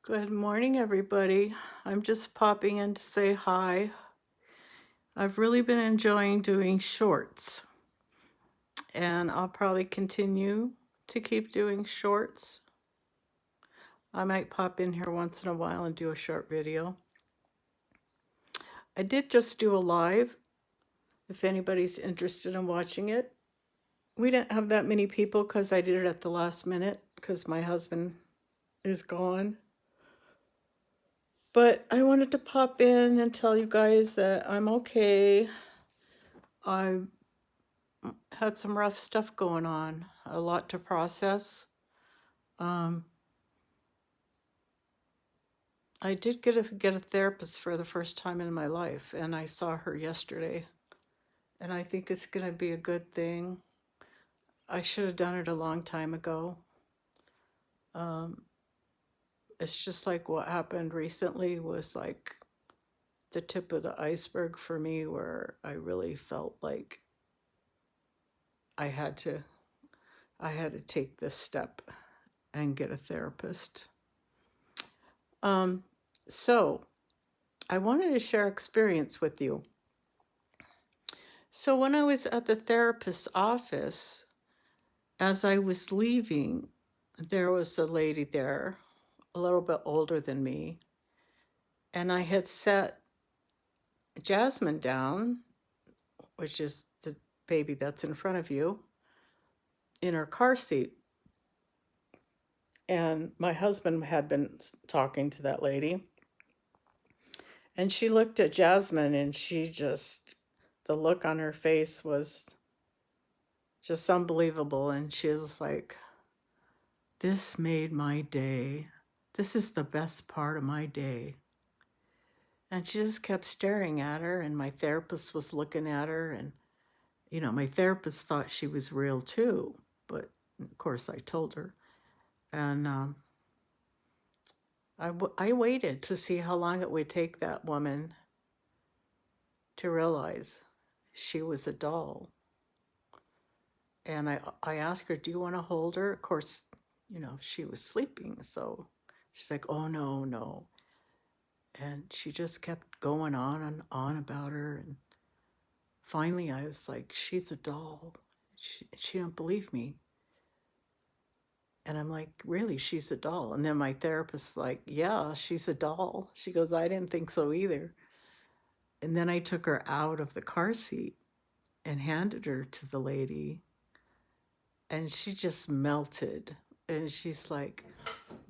Good morning, everybody. I'm just popping in to say hi. I've really been enjoying doing shorts, and I'll probably continue to keep doing shorts. I might pop in here once in a while and do a short video. I did just do a live, if anybody's interested in watching it. We didn't have that many people because I did it at the last minute because my husband is gone. But I wanted to pop in and tell you guys that I'm okay. I had some rough stuff going on, a lot to process. I did get a therapist for the first time in my life, and I saw her yesterday, and I think it's going to be a good thing. I should have done it a long time ago. It's just like what happened recently was like the tip of the iceberg for me, where I really felt like I had to take this step and get a therapist. So I wanted to share experience with you. So when I was at the therapist's office, as I was leaving, there was a lady there, a little bit older than me, and I had set Jasmine down, which is the baby that's in front of you, in her car seat. And my husband had been talking to that lady, and she looked at Jasmine, and the look on her face was just unbelievable. And she was like, "This made my day. This is the best part of my day." And she just kept staring at her, and my therapist was looking at her, and my therapist thought she was real too, but of course I told her. And I waited to see how long it would take that woman to realize she was a doll. And I asked her, "Do you want to hold her?" Of course, she was sleeping, so she's like, "Oh, no, no." And she just kept going on and on about her. And finally, I was like, "She's a doll." She didn't believe me. And I'm like, "Really, she's a doll?" And then my therapist's like, "Yeah, she's a doll." She goes, "I didn't think so either." And then I took her out of the car seat and handed her to the lady. And she just melted. And she's like,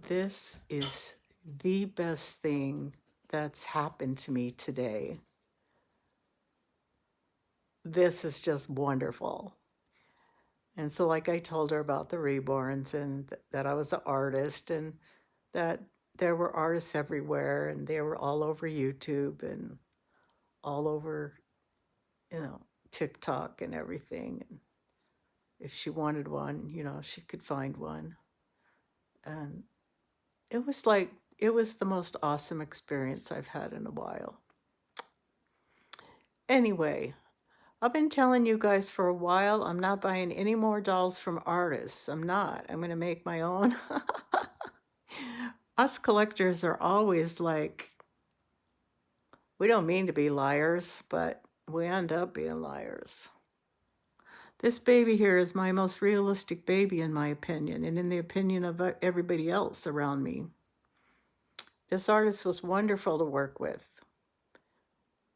"This is the best thing that's happened to me today. This is just wonderful." And so, like, I told her about the reborns, and that I was an artist, and that there were artists everywhere, and they were all over YouTube and all over, TikTok and everything. And if she wanted one, she could find one. And it was the most awesome experience I've had in a while. Anyway, I've been telling you guys for a while, I'm not buying any more dolls from artists. I'm not. I'm going to make my own. Us collectors are always like, we don't mean to be liars, but we end up being liars. This baby here is my most realistic baby, in my opinion, and in the opinion of everybody else around me. This artist was wonderful to work with.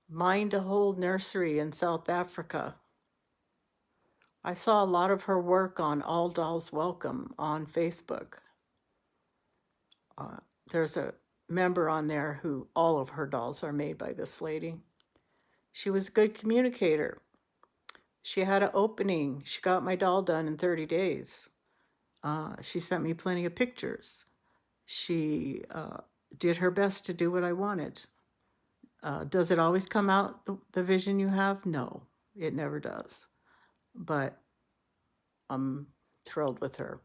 Mind to Hold Nursery in South Africa. I saw a lot of her work on All Dolls Welcome on Facebook. There's a member on there who all of her dolls are made by this lady. She was a good communicator. She had an opening. She got my doll done in 30 days. She sent me plenty of pictures. She did her best to do what I wanted. Does it always come out the vision you have? No, it never does. But I'm thrilled with her.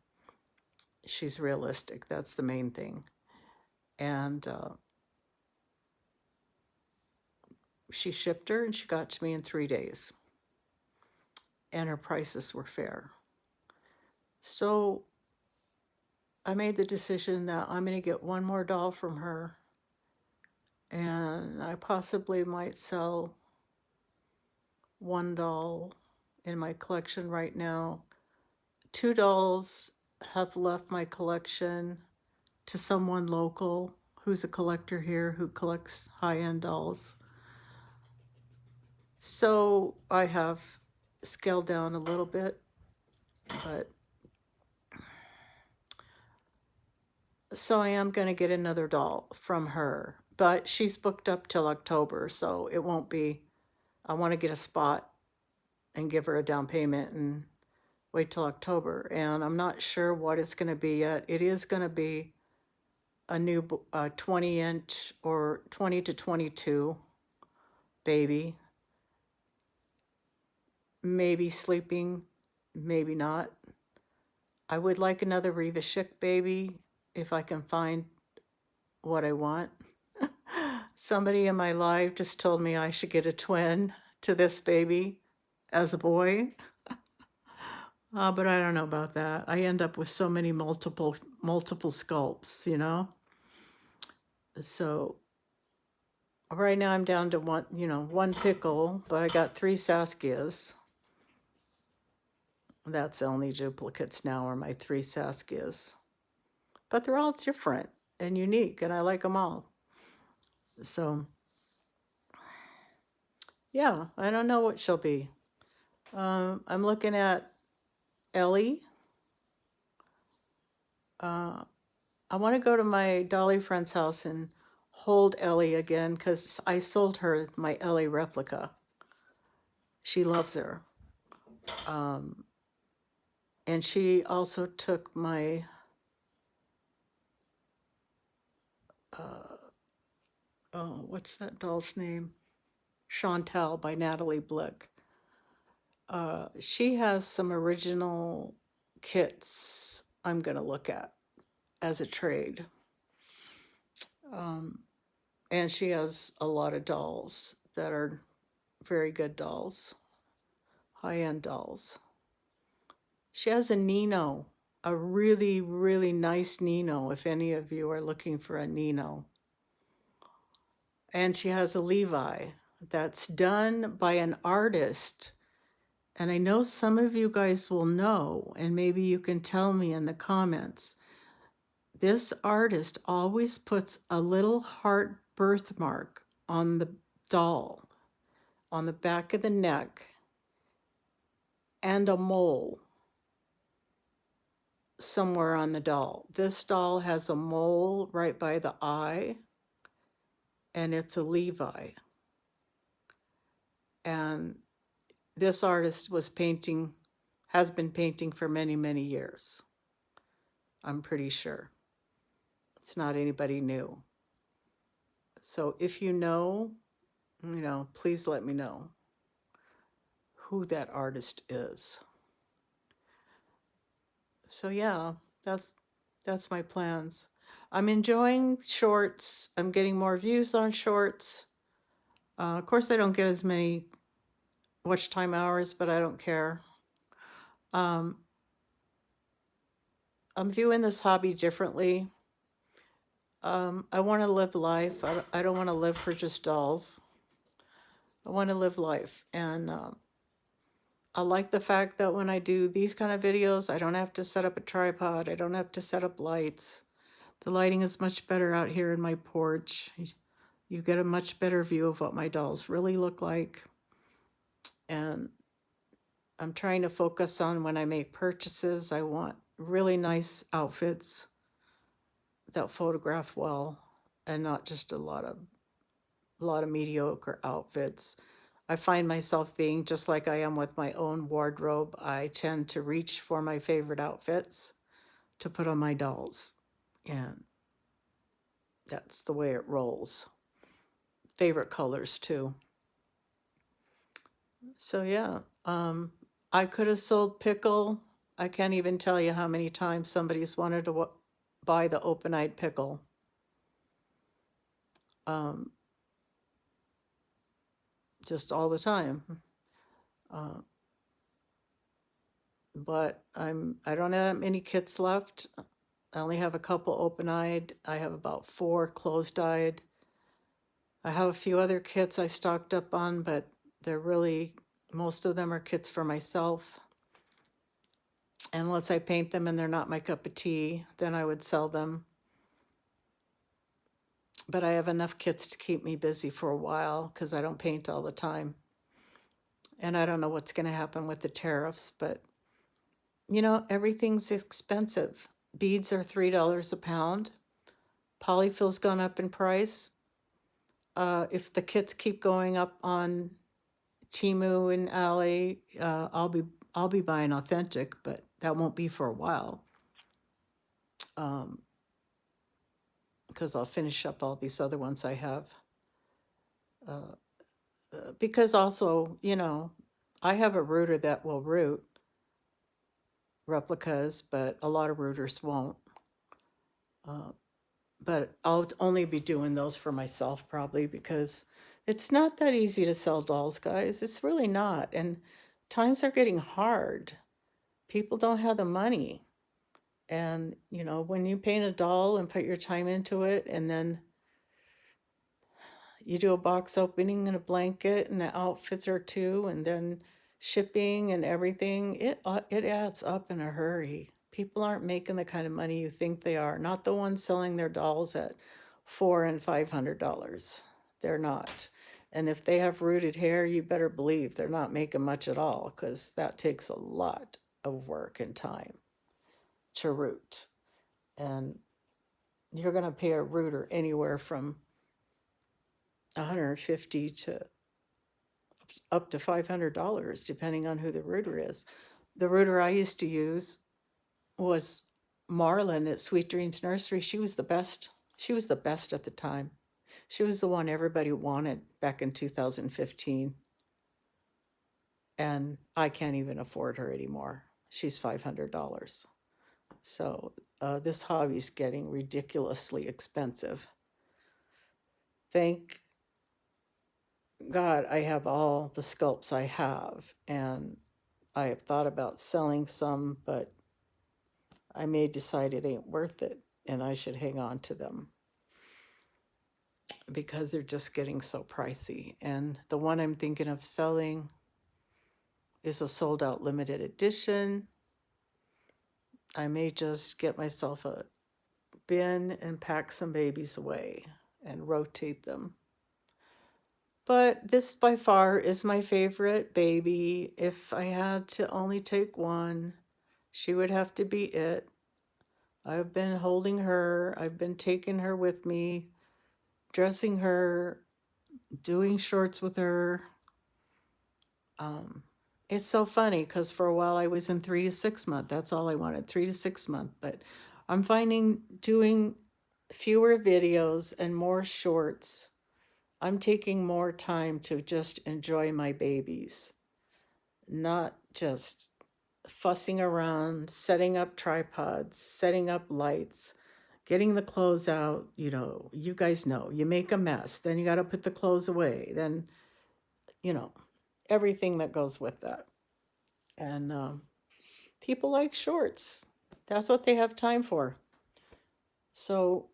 She's realistic. That's the main thing. And she shipped her, and she got to me in 3 days. And her prices were fair. So I made the decision that I'm going to get one more doll from her, and I possibly might sell one doll in my collection right now. 2 dolls have left my collection to someone local who's a collector here who collects high-end dolls. So I have scaled down a little bit, but so I am going to get another doll from her, but she's booked up till October, so it won't be, I want to get a spot and give her a down payment and wait till October. And I'm not sure what it's going to be yet. It is going to be a new 20-inch or 20 to 22 baby. Maybe sleeping, maybe not. I would like another Reva Schick baby if I can find what I want. Somebody in my life just told me I should get a twin to this baby as a boy. But I don't know about that. I end up with so many multiple sculpts, you know? So right now I'm down to one pickle, but I got 3 Saskias. That's the only duplicates now are my 3 Saskias. But they're all different and unique, and I like them all. So, yeah, I don't know what she'll be. I'm looking at Ellie. I want to go to my dolly friend's house and hold Ellie again because I sold her my Ellie replica. She loves her. And she also took my what's that doll's name? Chantal by Natalie Blick. She has some original kits I'm going to look at as a trade. And she has a lot of dolls that are very good dolls, high-end dolls. She has a Nino, a really, really nice Nino, if any of you are looking for a Nino. And she has a Levi that's done by an artist. And I know some of you guys will know, and maybe you can tell me in the comments. This artist always puts a little heart birthmark on the doll, on the back of the neck, and a mole somewhere on the doll. This doll has a mole right by the eye, and it's a Levi. And this artist has been painting for many, many years. I'm pretty sure. It's not anybody new. So if you know, please let me know who that artist is. So yeah, that's my plans. I'm enjoying shorts. I'm getting more views on shorts. Of course, I don't get as many watch time hours, but I don't care. I'm viewing this hobby differently. I want to live life. I don't want to live for just dolls. I want to live life. And I like the fact that when I do these kind of videos, I don't have to set up a tripod. I don't have to set up lights. The lighting is much better out here in my porch. You get a much better view of what my dolls really look like. And I'm trying to focus on when I make purchases. I want really nice outfits that photograph well and not just a lot of mediocre outfits. I find myself being just like I am with my own wardrobe. I tend to reach for my favorite outfits to put on my dolls. And that's the way it rolls. Favorite colors too. So yeah, I could have sold Pickle. I can't even tell you how many times somebody's wanted to buy the open-eyed Pickle. Just all the time. But I don't have that many kits left. I only have a couple open-eyed. I have about 4 closed-eyed. I have a few other kits I stocked up on, but they're really, most of them are kits for myself. Unless I paint them and they're not my cup of tea, then I would sell them. But I have enough kits to keep me busy for a while because I don't paint all the time. And I don't know what's going to happen with the tariffs, but you know, everything's expensive. Beads are $3 a pound. Polyfill's gone up in price. If the kits keep going up on Temu and Ali, I'll be buying authentic, but that won't be for a while. Because I'll finish up all these other ones I have. Because also, you know, I have a rooter that will root replicas, but a lot of rooters won't. But I'll only be doing those for myself probably because it's not that easy to sell dolls, guys. It's really not. And times are getting hard. People don't have the money. And, you know, when you paint a doll and put your time into it, and then you do a box opening and a blanket and the outfits or two, and then shipping and everything, it adds up in a hurry. People aren't making the kind of money you think they are. Not the ones selling their dolls at $400 and $500. They're not. And if they have rooted hair, you better believe they're not making much at all, because that takes a lot of work and time to root. And you're going to pay a rooter anywhere from $150 to up to $500, depending on who the rooter is. The rooter I used to use was Marlin at Sweet Dreams Nursery. She was the best. She was the best at the time. She was the one everybody wanted back in 2015. And I can't even afford her anymore. She's $500. So this hobby's getting ridiculously expensive. Thank God I have all the sculpts I have, and I have thought about selling some, but I may decide it ain't worth it and I should hang on to them because they're just getting so pricey. And the one I'm thinking of selling is a sold out limited edition. I may just get myself a bin and pack some babies away and rotate them. But this by far is my favorite baby. If I had to only take one, she would have to be it. I've been holding her. I've been taking her with me, dressing her, doing shorts with her. It's so funny because for a while I was in 3 to 6 month. That's all I wanted, 3 to 6 month. But I'm finding doing fewer videos and more shorts, I'm taking more time to just enjoy my babies, not just fussing around, setting up tripods, setting up lights, getting the clothes out. You know, you guys know, you make a mess, then you got to put the clothes away, then, you know, everything that goes with that. And people like shorts. That's what they have time for. So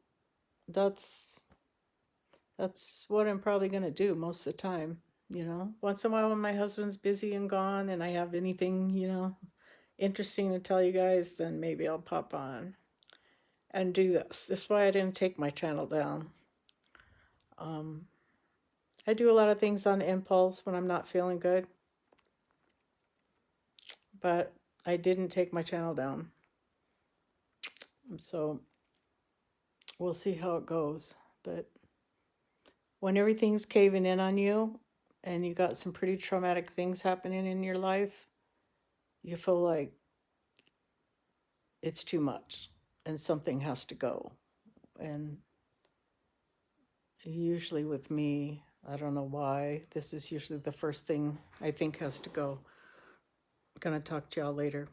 that's what I'm probably going to do most of the time. You know, once in a while when my husband's busy and gone and I have anything, you know, interesting to tell you guys, then maybe I'll pop on and do this. This is why I didn't take my channel down. I do a lot of things on impulse when I'm not feeling good, but I didn't take my channel down. So we'll see how it goes. But when everything's caving in on you and you got some pretty traumatic things happening in your life, you feel like it's too much and something has to go. And usually with me, I don't know why, this is usually the first thing I think has to go. I'm going to talk to y'all later.